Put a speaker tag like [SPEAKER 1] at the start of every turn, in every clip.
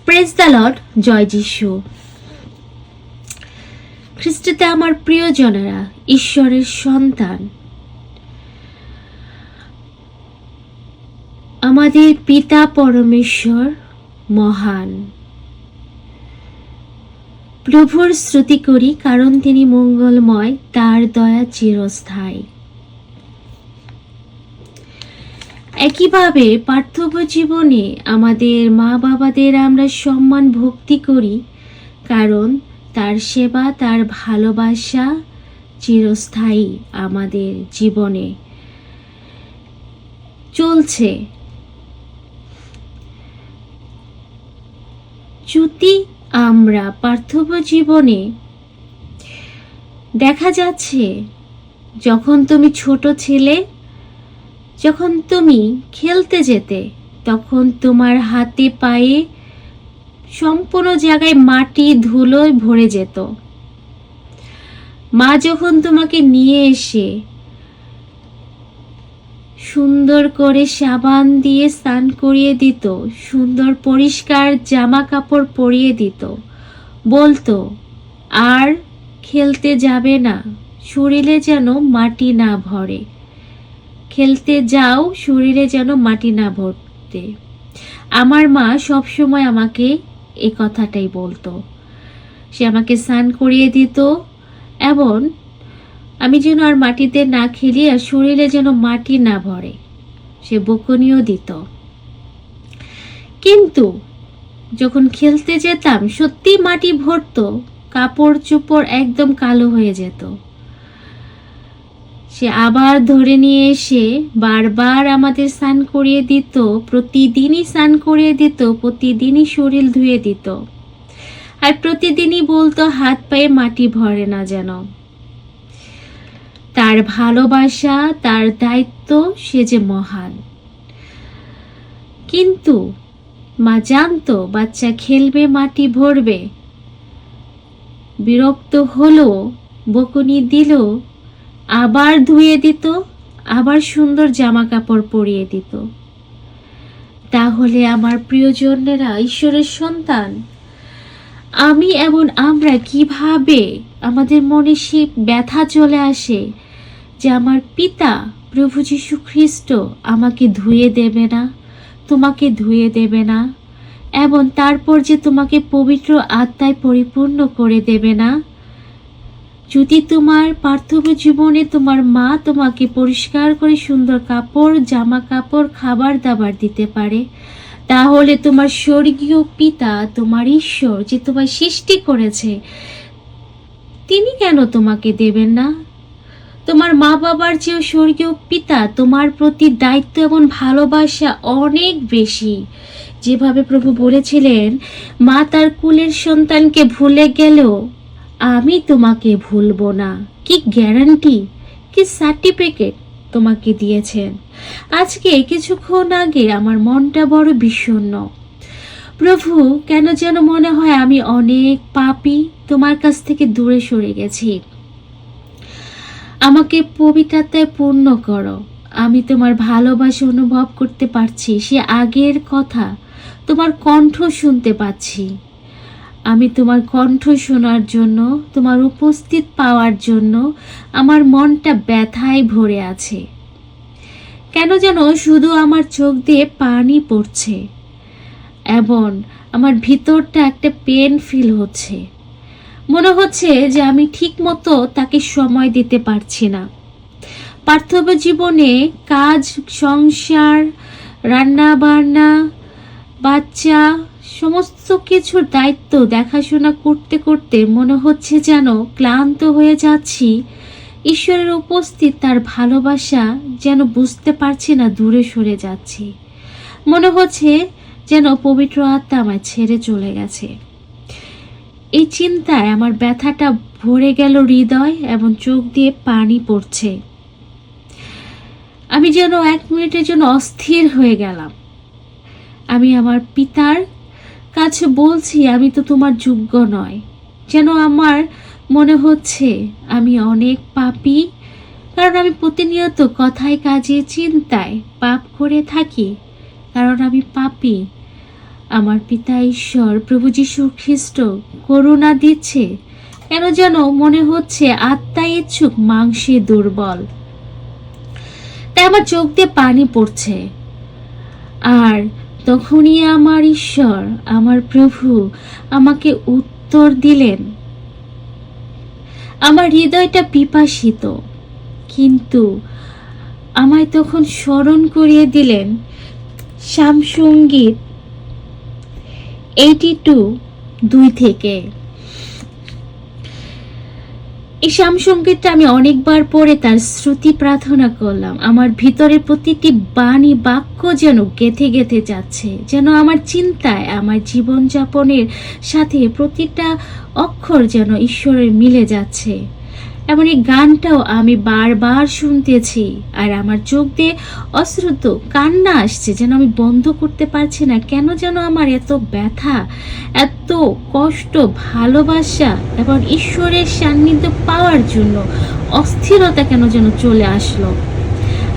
[SPEAKER 1] Praise the Lord, জয় যিশু। খ্রিস্টতে আমার প্রিয়জনেরা, ঈশ্বরের সন্তান, আমাদের পিতা পরমেশ্বর মহান। প্রভুর স্তুতি করি, কারণ তিনি মঙ্গলময়, তার দয়া চিরস্থায়ী। একইভাবে পার্থিব জীবনে আমাদের মা বাবাদের আমরা সম্মান ভক্তি করি, কারণ তার সেবা, তার ভালোবাসা চিরস্থায়ী আমাদের জীবনে চলছে। যদি আমরা পার্থিব জীবনে দেখা যাচ্ছে, যখন তুমি ছোট ছেলে, যখন তুমি খেলতে যেতে, তখন তোমার হাতে পায়ে সম্পূর্ণ জায়গায় মাটি ধুলোয় ভরে যেত। মা যখন তোমাকে নিয়ে এসে সুন্দর করে সাবান দিয়ে স্নান করিয়ে দিত, সুন্দর পরিষ্কার জামা কাপড় পরিয়ে দিত, বলতো আর খেলতে যাবে না, শরীরে যেন মাটি না ভরে, খেলতে যাও, শরীরে যেন মাটি না ভরতে। আমার মা সব সময় আমাকে এই কথাটাই বলতো। সে আমাকে স্নান করিয়ে দিত এবং আমি যেন আর মাটিতে না খেলি, আর শরীরে যেন মাটি না ভরে, সে বকুনিও দিত। কিন্তু যখন খেলতে যেতাম, সত্যি মাটি ভরতো, কাপড় চোপড় একদম কালো হয়ে যেত। সে আবার ধরে নিয়ে এসে বারবার আমাদের স্নান করিয়ে দিত, প্রতিদিনই স্নান করিয়ে দিত, প্রতিদিনই শরীর ধুয়ে দিত, আর প্রতিদিনই বলতো হাত পায়ে মাটি ভরে না যেন। তার ভালোবাসা, তার দায়িত্ব, সে যে মহান। কিন্তু মা জানতো বাচ্চা খেলবে, মাটি ভরবে, বিরক্ত হলো, বকুনি দিল, আবার ধুয়ে দিত, আবার সুন্দর জামা কাপড় পরিয়ে দিত। তাহলে আমার প্রিয়জনেরা, ঈশ্বরের সন্তান, আমি এবং আমরা কিভাবে আমাদের মনে সে ব্যথা চলে আসে যে আমার পিতা প্রভু যীশু খ্রিস্ট আমাকে ধুয়ে দেবে না, তোমাকে ধুয়ে দেবে না, এবং তারপর যে তোমাকে পবিত্র আত্মায় পরিপূর্ণ করে দেবে না। যদি তোমার পার্থিব জীবনে তোমার মা তোমাকে পরিষ্কার করে সুন্দর কাপড়, জামা কাপড়, খাবার দাবার দিতে পারে, তাহলে তোমার স্বর্গীয় পিতা, তোমার ঈশ্বর যে তোমায় সৃষ্টি করেছে, তিনি কেন তোমাকে দেবেন না? তোমার মা বাবার চেয়েও স্বর্গীয় পিতা তোমার প্রতি দায়িত্ব এবং ভালোবাসা অনেক বেশি। যেভাবে প্রভু বলেছিলেন, মা তার কুলের সন্তানকে ভুলে গেলেও আমি তোমাকে ভুলবো না। কি গ্যারান্টি, কি সার্টিফিকেট তোমাকে দিয়েছেন। আজকে কিছুক্ষণ আগে আমার মনটা বড় বিষণ্ণ। প্রভু, কেন যেন মনে হয় আমি অনেক পাপী, তোমার কাছ থেকে দূরে সরে গেছি। আমাকে পবিত্রতায় পূর্ণ করো। আমি তোমার ভালোবাসা অনুভব করতে পারছি, সে আগের কথা, তোমার কণ্ঠ শুনতে পাচ্ছি। আমি তোমার কণ্ঠ শোনার জন্য, তোমার উপস্থিত পাওয়ার জন্য আমার মনটা ব্যথায় ভরে আছে। কেন যেন শুধু আমার চোখ দিয়ে পানি পড়ছে এবং আমার ভিতরটা একটা পেন ফিল হচ্ছে। মনে হচ্ছে যে আমি ঠিক মতো তাকে সময় দিতে পারছি না। পার্থিব জীবনে কাজ, সংসার, রান্না বান্না, বাচ্চা, সমস্ত কিছুর দায়িত্ব দেখাশোনা করতে করতে মনে হচ্ছে যেন ক্লান্ত হয়ে যাচ্ছি। ঈশ্বরের উপস্থিত, তার ভালোবাসা যেন বুঝতে পারছি না, দূরে সরে যাচ্ছি। মনে হচ্ছে যেন পবিত্র আত্মা আমায় ছেড়ে চলে গেছে। এই চিন্তায় আমার ব্যথাটা ভরে গেল হৃদয় এবং চোখ দিয়ে পানি পড়ছে। আমি যেন 1 মিনিটের জন্য অস্থির হয়ে গেলাম। আমি আমার পিতার কাছে বলছি, আমি তো তোমার যোগ্য নয়। যেন আমার মনে হচ্ছে আমি অনেক পাপী, কারণ আমি প্রতিনিয়ত কথায়, কাজে, চিন্তায় পাপ করে থাকি, কারণ আমি পাপী। আমার পিতা ঈশ্বর প্রভু যীশু খ্রিস্ট করুণা দিচ্ছে। কেন যেন মনে হচ্ছে আত্মায় ইচ্ছুক, মাংসে দুর্বল। তাই আমার চোখ দিয়ে পানি পড়ছে। আর তখনই আমার ঈশ্বর, আমার প্রভু আমাকে উত্তর দিলেন। আমার হৃদয়টা পিপাসিত, কিন্তু আমায় তখন স্মরণ করিয়ে দিলেন সামসঙ্গীত 82:2 থেকে। এই সামসঙ্গীতটা আমি অনেকবার পড়ে তার শ্রুতি প্রার্থনা করলাম। আমার ভিতরে প্রতিটি বাণী বাক্য যেন গেঁথে গেঁথে যাচ্ছে, যেন আমার চিন্তায়, আমার জীবনযাপনের সাথে প্রতিটা অক্ষর যেন ঈশ্বরের মিলে যাচ্ছে। এমন এই গানটাও আমি বারবার শুনতেছি, আর আমার চোখ দিয়ে অশ্রুত কান্না আসছে, যেন আমি বন্ধ করতে পারছি না। কেন যেন আমার এত ব্যথা, এত কষ্ট, ভালোবাসা এবং ঈশ্বরের সান্নিধ্য পাওয়ার জন্য অস্থিরতা কেন যেন চলে আসলো।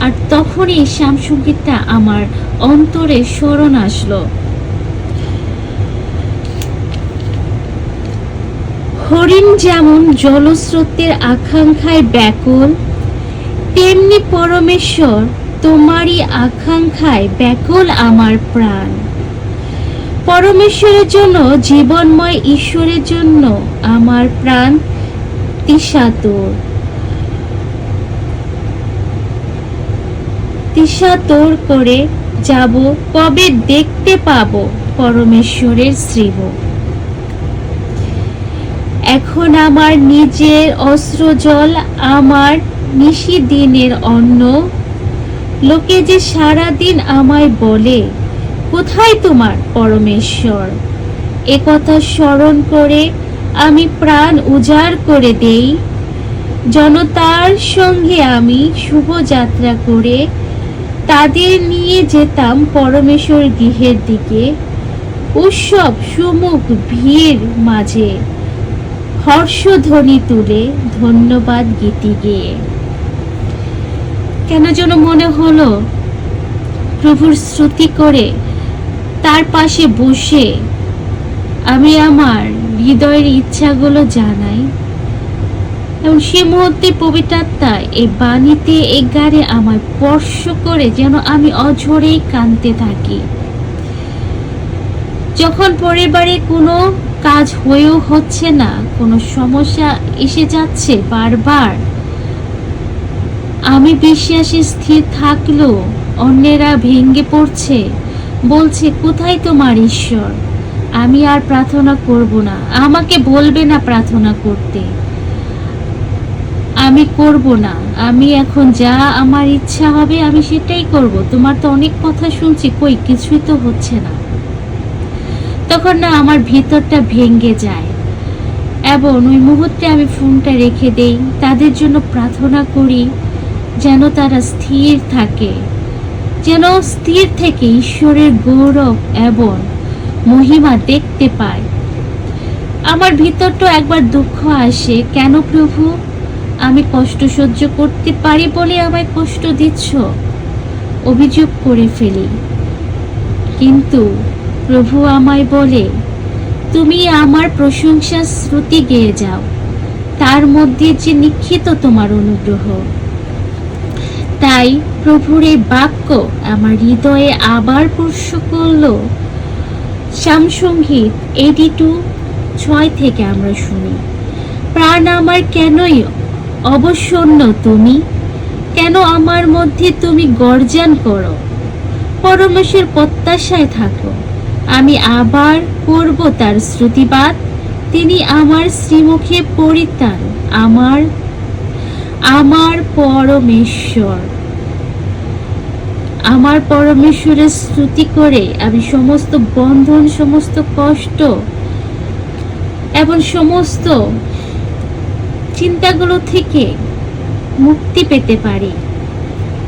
[SPEAKER 1] আর তখনই সামসঙ্গীতটা আমার অন্তরে স্মরণ আসলো। হরিণ যেমন জলস্রোতের আকাঙ্ক্ষায় ব্যাকুল, তেমনি পরমেশ্বর তোমারই আকাঙ্ক্ষায় ব্যাকুল আমার প্রাণ। পরমেশ্বরের জন্য, জীবনময় ঈশ্বরের জন্য আমার প্রাণ তিশাতুর। তিশাতুর করে যাব, কবে দেখতে পাবো পরমেশ্বরের শ্রীমুখ। এখন আমার নিজের অশ্রুজল, আমার নিশিদিনের অন্ন। লোকে যে সারাদিন আমায় বলে, কোথায় তোমার পরমেশ্বর? এ কথা স্মরণ করে আমি প্রাণ উজাড় করে দেই। জনতার সঙ্গে আমি শুভযাত্রা করে তাদের নিয়ে যেতাম পরমেশ্বর গৃহের দিকে। উৎসব সুমুখ ভিড় মাঝে হর্ষধ্বনি তুলে ধন্যবাদ গীতি গেয়ে। কেন যেন মনে হলো প্রভুর স্তুতি করে তার পাশে বসে আমি আমার হৃদয়ের ইচ্ছাগুলো জানাই। এবং সে মুহূর্তে পবিত্র আত্মা এই বাণীতে, এই গানে আমায় স্পর্শ করে যেন আমি অঝরেই কাঁদতে থাকি। যখন পরিবারে কোনো কাজ হয়েও হচ্ছে না, কোনো সমস্যা এসে যাচ্ছে বারবার, আমি বিশ্বাসে স্থির থাকলেও অন্যেরা ভেঙে পড়ছে, বলছে কোথায় তোমার ঈশ্বর? আমি আর প্রার্থনা করব না, আমাকে বলবে না প্রার্থনা করতে, আমি করব না, আমি এখন যা আমার ইচ্ছা হবে আমি সেটাই করব, তোমার তো অনেক কথা শুনছি, কই কিছুই তো হচ্ছে না। তখন না আমার ভিতরটা ভেঙে যায় এবং ওই মুহূর্তে আমি ফোনটা রেখে দেই, তাদের জন্য প্রার্থনা করি যেন তারা স্থির থাকে, যেন স্থির থেকে ঈশ্বরের গৌরব এবং মহিমা দেখতে পায়। আমার ভিতরটা একবার দুঃখ আসে, কেন প্রভু আমি কষ্ট সহ্য করতে পারি বলে আমায় কষ্ট দিচ্ছ, অভিযোগ করে ফেলি। কিন্তু প্রভু আমায় বলে, তুমি আমার প্রশংসা শ্রুতি গেয়ে যাও, তার মধ্যে যে নিক্ষিত তোমার অনুগ্রহ। তাই প্রভুর এই বাক্য আমার হৃদয়ে আবার স্পর্শ করলো। সামসঙ্গীত 82:6 থেকে আমরা শুনি, প্রাণ আমার কেনই অবসন্ন তুমি, কেন আমার মধ্যে তুমি গর্জন করো? পরমেশ্বর প্রত্যাশায় থাকো, আমি আবার করব তার শ্রুতিবাদ। তিনি আমার শ্রীমুখে পরিত্রাণ, আমার পরমেশ্বর। আমার পরমেশ্বরের স্তুতি করে আমি সমস্ত বন্ধন, সমস্ত কষ্ট এবং সমস্ত চিন্তাগুলো থেকে মুক্তি পেতে পারি।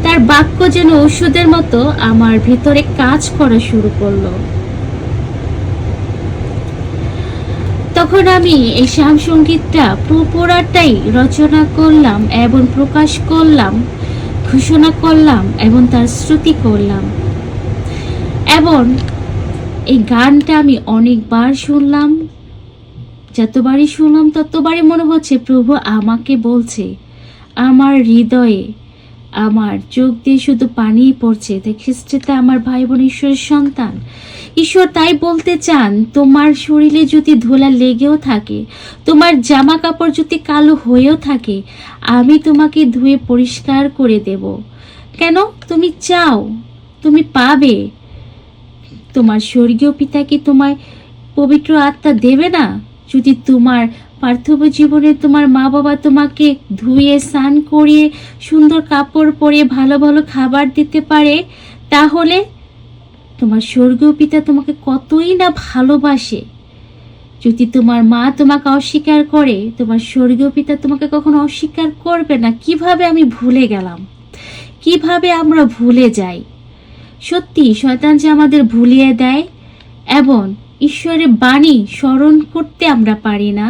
[SPEAKER 1] তার বাক্য যেন ঔষধের মতো আমার ভিতরে কাজ করা শুরু করলো। তখন আমি এই সামসঙ্গীতটা পুরোটাই রচনা করলাম এবং প্রকাশ করলাম, ঘোষণা করলাম এবং তার শ্রুতি করলাম। এবং এই গানটা আমি অনেকবার শুনলাম, যতবারই শুনলাম ততবারই মনে হচ্ছে প্রভু আমাকে বলছে। আমার হৃদয়ে, আমার চোখ দিয়ে শুধু পানিই পড়ছে। তাই খ্রিস্টতে আমার ভাই বোন ঈশ্বরের সন্তান, ঈশ্বর তাই বলতে চান, তোমার শরীরে যদি ধুলা লেগেও থাকে, তোমার জামা কাপড় যদি কালো হয়েও থাকে, আমি তোমাকে ধুয়ে পরিষ্কার করে দেব। কেন? তুমি চাও, তুমি পাবে। তোমার স্বর্গীয় পিতা কি তোমায় পবিত্র আত্মা দেবে না? যদি তোমার পার্থিব জীবনে তোমার মা বাবা তোমাকে ধুয়ে স্নান করিয়ে সুন্দর কাপড় পরিয়ে ভালো ভালো খাবার দিতে পারে, তাহলে তোমার স্বর্গীয় পিতা তোমাকে কতই না ভালোবাসে। যদি তোমার মা তোমাকে অস্বীকার করে, তোমার স্বর্গীয় পিতা তোমাকে কখনো অস্বীকার করবে না। কিভাবে আমি ভুলে গেলাম, কিভাবে আমরা ভুলে যাই। সত্যি শয়তান যে আমাদের ভুলিয়ে দেয়, এবং ঈশ্বরের বাণী স্মরণ করতে আমরা পারি না।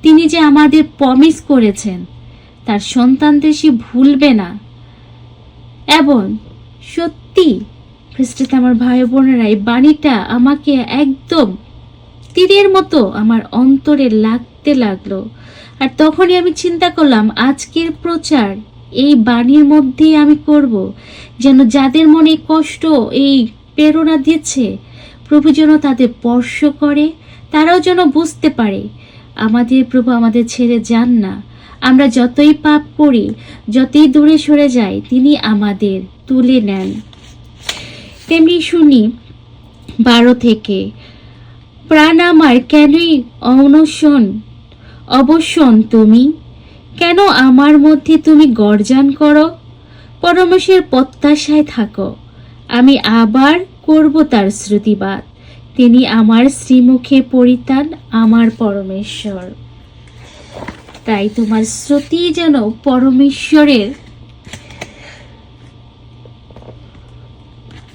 [SPEAKER 1] তিনি যে আমাদের প্রমিস করেছেন তার সন্তানদের সে ভুলবে না। এবং সত্যি খ্রিস্টে আমার ভাই বোনেরা, এই বাণীটা আমাকে একদম তীরের মতো আমার অন্তরে লাগতে লাগলো। আর তখনই আমি চিন্তা করলাম, আজকের প্রচার এই বাণীর মধ্যেই আমি করব, যেন যাদের মনে কষ্ট এই প্রেরণা দিচ্ছে, প্রভু যেন তাদের স্পর্শ করে, তারাও যেন বুঝতে পারে আমাদের প্রভু আমাদের ছেড়ে যান না। আমরা যতই পাপ করি, যতই দূরে সরে যাই, তিনি আমাদের তুলে নেন। তেমনি শুনি 12 থেকে, প্রাণ আমার কেনই অবসন তুমি, কেন আমার মধ্যে তুমি গর্জন করো? পরমেশ্বর প্রত্যাশায় থাকো, আমি আবার করব তার শ্রুতিবাদ। তিনি আমার শ্রীমুখে পরিতান, আমার পরমেশ্বর। তাই তোমার শ্রুতি যেন পরমেশ্বরের,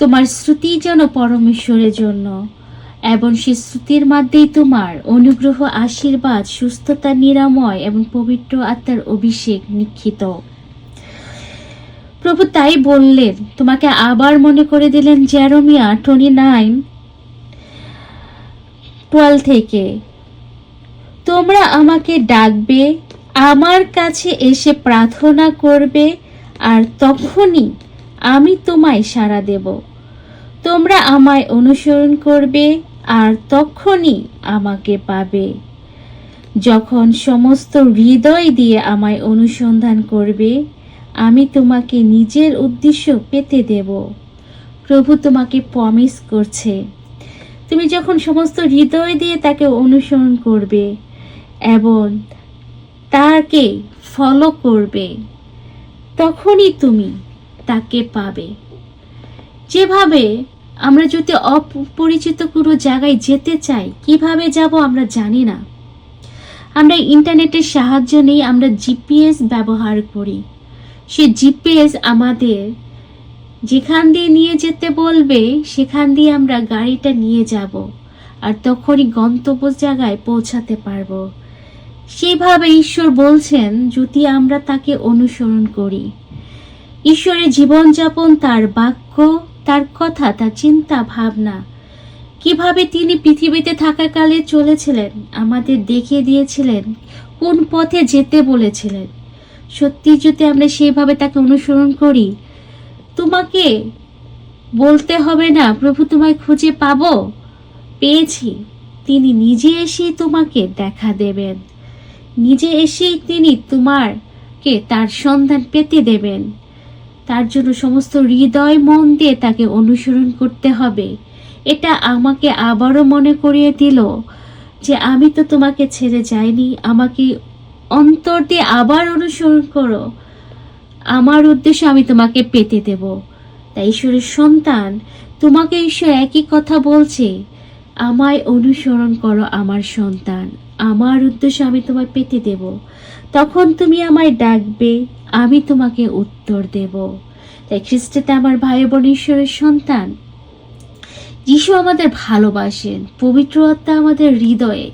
[SPEAKER 1] তোমার শ্রুতি যেন পরমেশ্বরের জন্য, এবং সেই শ্রুতির মধ্যেই তোমার অনুগ্রহ, আশীর্বাদ, সুস্থতা, নিরাময় এবং পবিত্র আত্মার অভিষেক নিক্ষিত। প্রভু তাই বললেন, তোমাকে আবার মনে করে দিলেন জেরেমিয়া 29:12 থেকে, তোমরা আমাকে ডাকবে, আমার কাছে এসে প্রার্থনা করবে, আর তখনই আমি তোমায় সাড়া দেব। তোমরা আমায় অনুসরণ করবে, আর তখনই আমাকে পাবে। যখন সমস্ত হৃদয় দিয়ে আমায় অনুসন্ধান করবে, আমি তোমাকে নিজের উদ্দেশ্য পেতে দেব। প্রভু তোমাকে প্রমিস করছে, তুমি যখন সমস্ত হৃদয় দিয়ে তাকে অনুসরণ করবে এবং তাকে ফলো করবে, তখনই তুমি তাকে পাবে। যেভাবে আমরা যদি অপরিচিত কোনো জায়গায় যেতে চাই, কিভাবে যাব আমরা জানি না, আমরা ইন্টারনেটের সাহায্য নিয়ে আমরা জিপিএস ব্যবহার করি। সে জিপিএস আমাদের যেখান দিয়ে নিয়ে যেতে বলবে, সেখান দিয়ে আমরা গাড়িটা নিয়ে যাব, আর তখনই গন্তব্য জায়গায় পৌঁছাতে পারবো। সেভাবে ঈশ্বর বলছেন, যদি আমরা তাকে অনুসরণ করি, ঈশ্বরের জীবনযাপন, তার বাক্য, তার কথা, তার চিন্তা ভাবনা, কিভাবে তিনি পৃথিবীতে থাকাকালে চলেছিলেন, আমাদের দেখিয়ে দিয়েছিলেন, কোন পথে যেতে বলেছিলেন। সত্যি যদি আমরা সেইভাবে তাকে অনুসরণ করি, তোমাকে বলতে হবে না প্রভু তোমায় খুঁজে পাবো, পেয়েছি। তিনি নিজে এসেই তোমাকে দেখা দেবেন, নিজে এসেই তিনি তোমাকে তার সন্ধান পেতে দেবেন। তার জন্য সমস্ত হৃদয় মন দিয়ে তাকে অনুসরণ করতে হবে। এটা আমাকে আবারও মনে করিয়ে দিল যে আমি তো তোমাকে ছেড়ে যাইনি, আমাকে অন্তর দিয়ে আবার অনুসরণ করো, আমার উদ্দেশ্য আমি তোমাকে পেতে দেব। তাই ঈশ্বরের সন্তান, তোমাকে ঈশ্বর একই কথা বলছে, আমায় অনুসরণ করো আমার সন্তান, আমার উদ্দেশ্য আমি তোমায় পেতে দেব। তখন তুমি আমায় ডাকবে, আমি তোমাকে উত্তর দেব। তাই খ্রিস্টতে আমার ভাই বোন ঈশ্বরের সন্তান, যিশু আমাদের ভালোবাসেন, পবিত্র আত্মা আমাদের হৃদয়ে।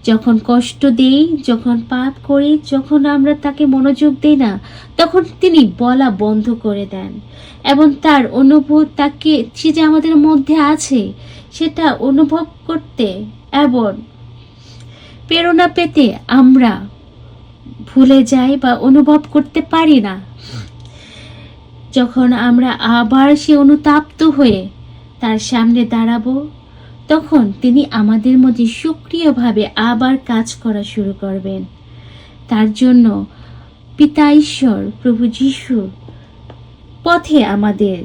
[SPEAKER 1] যখন কষ্ট দেই, যখন পাপ করি, যখন আমরা তাকে মনোযোগ দেই না, তখন তিনি বলা বন্ধ করে দেন, এবং তার অনুভূতি, তাকে সে যে আমাদের মধ্যে আছে সেটা অনুভব করতে এবং প্রেরণা পেতে আমরা ভুলে যাই বা অনুভব করতে পারি না। যখন আমরা আবার সে অনুতাপ্ত হয়ে তার সামনে দাঁড়াবো, তখন তিনি আমাদের মধ্যে সক্রিয়ভাবে আবার কাজ করা শুরু করবেন। তার জন্য পিতা ঈশ্বর প্রভু যিশুর পথে আমাদের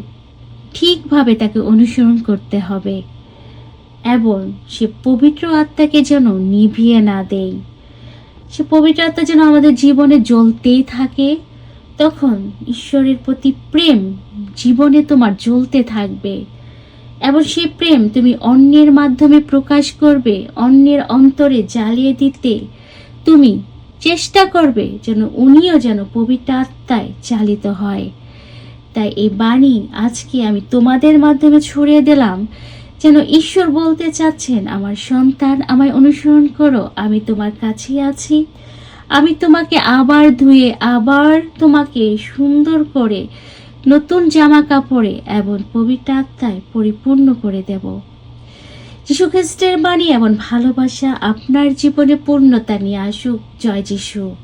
[SPEAKER 1] ঠিকভাবে তাকে অনুসরণ করতে হবে এবং সে পবিত্র আত্মাকে যেন নিভিয়ে না দেয়। সে পবিত্র আত্মা যেন আমাদের জীবনে জ্বলতেই থাকে। তখন ঈশ্বরের প্রতি প্রেম জীবনে তোমার জ্বলতে থাকবে এবং সেই প্রেম তুমি অন্যের মাধ্যমে প্রকাশ করবে, অন্যের অন্তরে জ্বালিয়ে দিতে তুমি চেষ্টা করবে যেন উনিও যেন পবিত্র আত্মায় চালিত হয়। তাই এই বাণী আজকে আমি তোমাদের মাধ্যমে ছড়িয়ে দিলাম, যেন ঈশ্বর বলতে চাচ্ছেন, আমার সন্তান, আমায় অনুসরণ করো, আমি তোমার কাছেই আছি। আমি তোমাকে আবার ধুয়ে আবার তোমাকে সুন্দর করে নতুন জামা কাপড়ে এবং পবিত্র আত্মায় পরিপূর্ণ করে দেব। যীশু খ্রিস্টের বাণী এবং ভালোবাসা আপনার জীবনে পূর্ণতা নিয়ে আসুক। জয় যিশু।